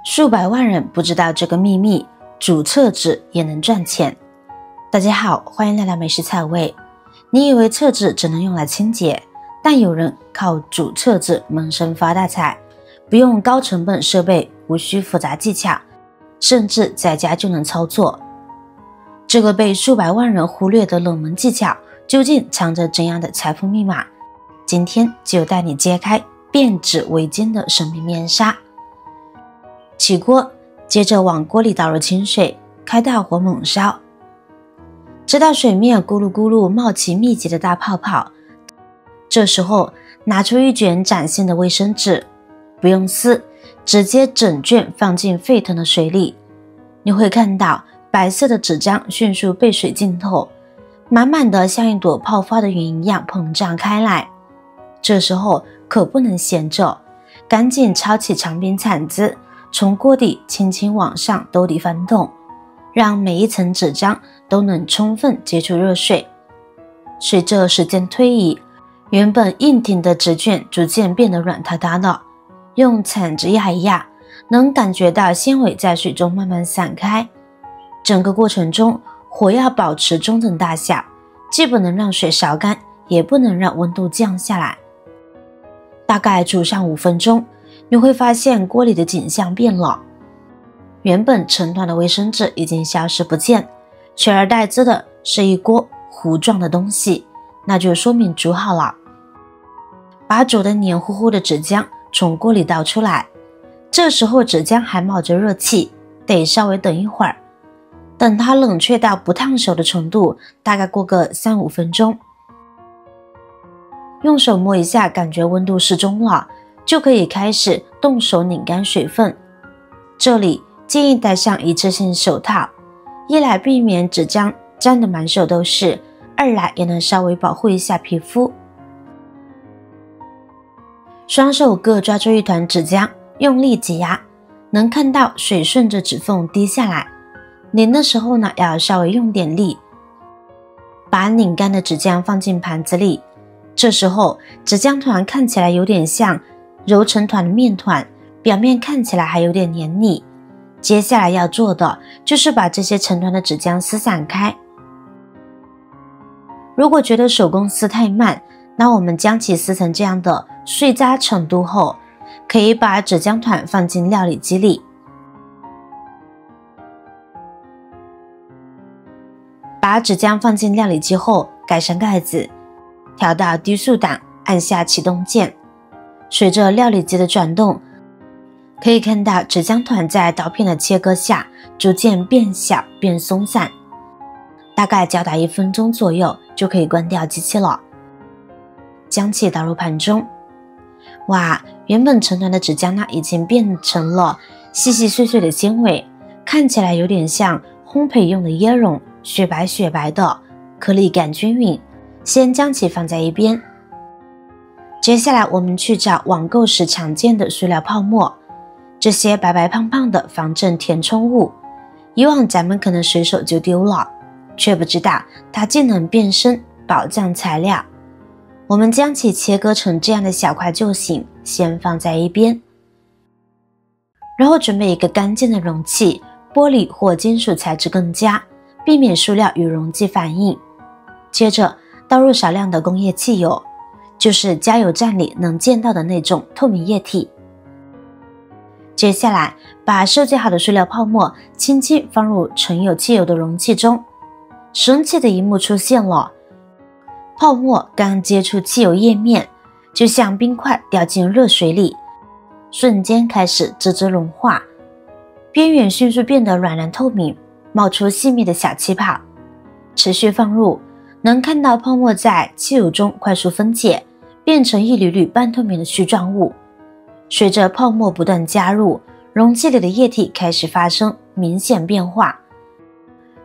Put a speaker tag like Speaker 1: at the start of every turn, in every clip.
Speaker 1: 数百万人不知道这个秘密，煮厕纸也能赚钱。大家好，欢迎来到美食菜味。你以为厕纸只能用来清洁，但有人靠煮厕纸闷声发大财，不用高成本设备，无需复杂技巧，甚至在家就能操作。这个被数百万人忽略的冷门技巧，究竟藏着怎样的财富密码？今天就带你揭开变纸为奸的神秘面纱。起锅，接着往锅里倒入清水，开大火猛烧，直到水面咕噜咕噜冒起密集的大泡泡。这时候拿出一卷崭新的卫生纸，不用撕，直接整卷放进沸腾的水里。你会看到白色的纸浆迅速被水浸透，满满的像一朵泡发的云一样膨胀开来。这时候可不能闲着，赶紧抄起长柄铲子，从锅底轻轻往上兜底翻动，让每一层纸浆都能充分接触热水。随着时间推移，原本硬挺的纸卷逐渐变得软塌塌的，用铲子压一压，能感觉到纤维在水中慢慢散开。整个过程中，火要保持中等大小，既不能让水烧干，也不能让温度降下来。大概煮上5分钟，你会发现锅里的景象变了，原本成团的卫生纸已经消失不见，取而代之的是一锅糊状的东西，那就说明煮好了。把煮得黏糊糊的纸浆从锅里倒出来，这时候纸浆还冒着热气，得稍微等一会儿，等它冷却到不烫手的程度，大概过个3-5分钟。用手摸一下，感觉温度适中了，就可以开始动手拧干水分。这里建议戴上一次性手套，一来避免纸浆沾得满手都是，二来也能稍微保护一下皮肤。双手各抓住一团纸浆，用力挤压，能看到水顺着指缝滴下来。拧的时候呢，要稍微用点力。把拧干的纸浆放进盘子里，这时候纸浆团看起来有点像揉成团的面团，表面看起来还有点黏腻。接下来要做的就是把这些成团的纸浆撕散开。如果觉得手工撕太慢，那我们将其撕成这样的碎渣程度后，可以把纸浆团放进料理机里。把纸浆放进料理机后，盖上盖子，调到低速档，按下启动键。随着料理机的转动，可以看到纸浆团在刀片的切割下逐渐变小变松散。大概搅打1分钟左右就可以关掉机器了。将其倒入盘中。哇，原本成团的纸浆呢，已经变成了细细碎碎的纤维，看起来有点像烘焙用的椰蓉，雪白雪白的，颗粒感均匀。先将其放在一边。接下来我们去找网购时常见的塑料泡沫，这些白白胖胖的防震填充物，以往咱们可能随手就丢了，却不知道它竟能变身宝藏材料。我们将其切割成这样的小块就行，先放在一边。然后准备一个干净的容器，玻璃或金属材质更佳，避免塑料与溶剂反应。接着倒入少量的工业汽油，就是加油站里能见到的那种透明液体。接下来把设计好的塑料泡沫轻轻放入盛有汽油的容器中。神奇的一幕出现了，泡沫刚接触汽油液面，就像冰块掉进热水里，瞬间开始滋滋融化，边缘迅速变得软软透明，冒出细密的小气泡。持续放入，能看到泡沫在汽油中快速分解，变成一缕缕半透明的絮状物。随着泡沫不断加入，容器里的液体开始发生明显变化。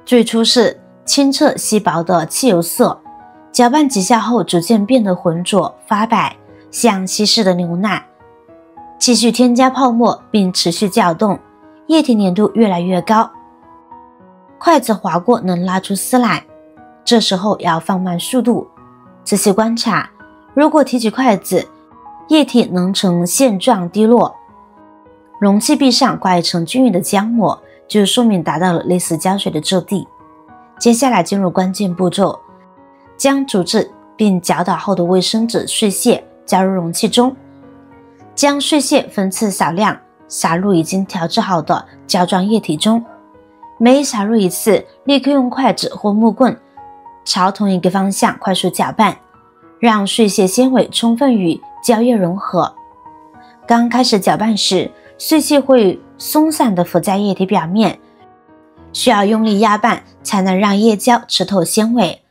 Speaker 1: 最初是清澈稀薄的汽油色，搅拌几下后逐渐变得浑浊发白，像稀释的牛奶。继续添加泡沫并持续搅动，液体粘度越来越高，筷子划过能拉出丝来。这时候要放慢速度，仔细观察，如果提起筷子，液体能呈线状滴落，容器壁上挂一层均匀的浆膜，就说明达到了类似胶水的质地。接下来进入关键步骤，将煮制并搅倒后的卫生纸碎屑加入容器中，将碎屑分次少量撒入已经调制好的胶状液体中，每撒入一次，立刻用筷子或木棍朝同一个方向快速搅拌，让碎屑纤维充分与胶液融合。刚开始搅拌时，碎屑会松散地浮在液体表面，需要用力压拌才能让液胶吃透纤维。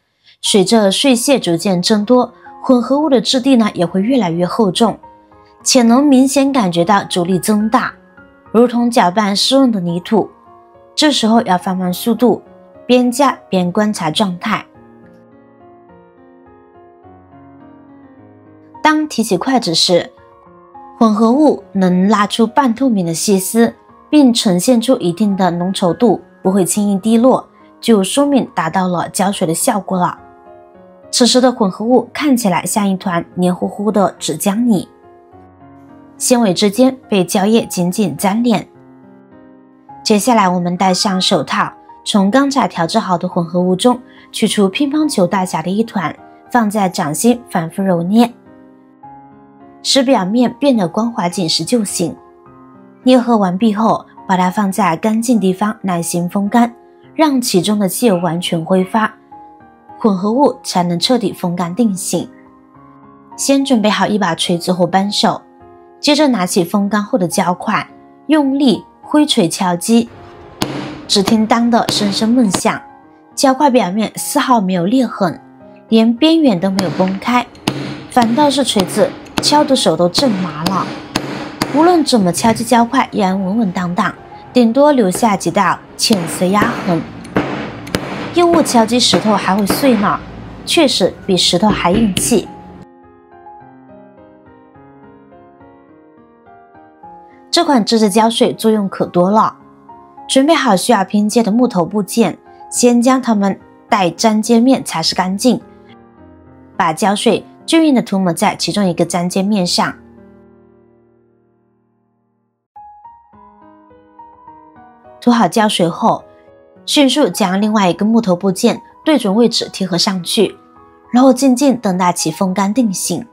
Speaker 1: 随着碎屑逐渐增多，混合物的质地呢也会越来越厚重，且能明显感觉到阻力增大，如同搅拌湿润的泥土。这时候要放慢速度，边加边观察状态。当提起筷子时，混合物能拉出半透明的细丝，并呈现出一定的浓稠度，不会轻易滴落，就说明达到了胶水的效果了。此时的混合物看起来像一团黏糊糊的纸浆泥，纤维之间被胶液紧紧粘连。接下来我们戴上手套，从刚才调制好的混合物中取出乒乓球大小的一团，放在掌心反复揉捏，使表面变得光滑紧实就行。捏合完毕后，把它放在干净地方耐心风干，让其中的气油完全挥发，混合物才能彻底风干定型。先准备好一把锤子或扳手，接着拿起风干后的胶块，用力挥锤敲击，只听当的声声闷响，胶块表面丝毫没有裂痕，连边缘都没有崩开，反倒是锤子敲的手都震麻了。无论怎么敲击，胶块依然稳稳当当，顶多留下几道浅色压痕。硬物敲击石头还会碎呢，确实比石头还硬气。这款自制胶水作用可多了。准备好需要拼接的木头部件，先将它们带粘接面擦拭干净，把胶水均匀地涂抹在其中一个粘接面上。涂好胶水后，迅速将另外一个木头部件对准位置贴合上去，然后静静等待其风干定型。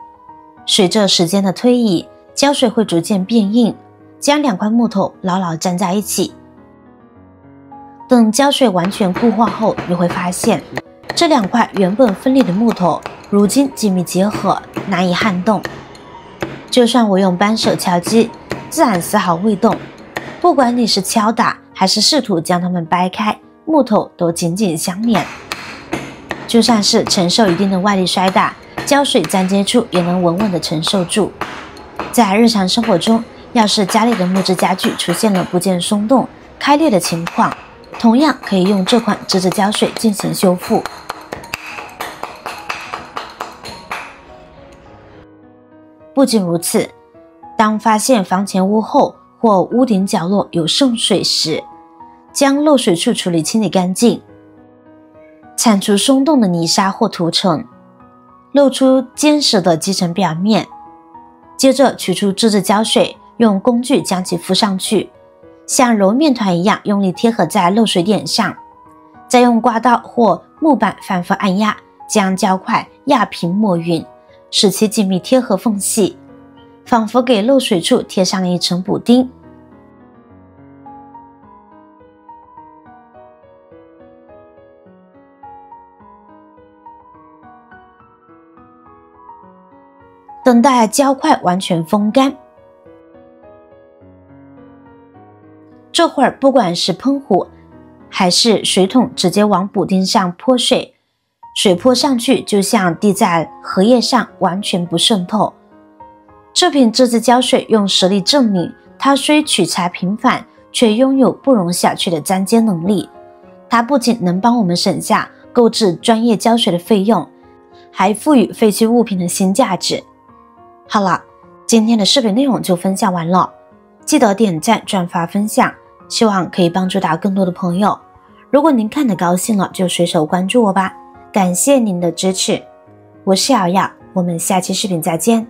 Speaker 1: 随着时间的推移，胶水会逐渐变硬，将两块木头牢牢粘在一起。等胶水完全固化后，你会发现这两块原本分离的木头如今紧密结合，难以撼动。就算我用扳手敲击，自然丝毫未动。不管你是敲打还是试图将它们掰开，木头都紧紧相连。就算是承受一定的外力摔打，胶水粘接处也能稳稳地承受住。在日常生活中，要是家里的木质家具出现了部件松动、开裂的情况，同样可以用这款自制胶水进行修复。不仅如此，当发现房前屋后或屋顶角落有渗水时，将漏水处处理清理干净，铲除松动的泥沙或涂层，露出坚实的基层表面。接着取出自制胶水，用工具将其敷上去，像揉面团一样用力贴合在漏水点上，再用刮刀或木板反复按压，将胶块压平抹匀，使其紧密贴合缝隙，仿佛给漏水处贴上了一层补丁。等待胶块完全风干。这会儿不管是喷壶还是水桶，直接往补丁上泼水，水泼上去就像滴在荷叶上，完全不渗透。这瓶自制胶水用实力证明，它虽取材平凡，却拥有不容小觑的粘接能力。它不仅能帮我们省下购置专业胶水的费用，还赋予废弃物品的新价值。好了，今天的视频内容就分享完了，记得点赞、转发、分享，希望可以帮助到更多的朋友。如果您看得高兴了，就随手关注我吧，感谢您的支持。我是瑶瑶，我们下期视频再见。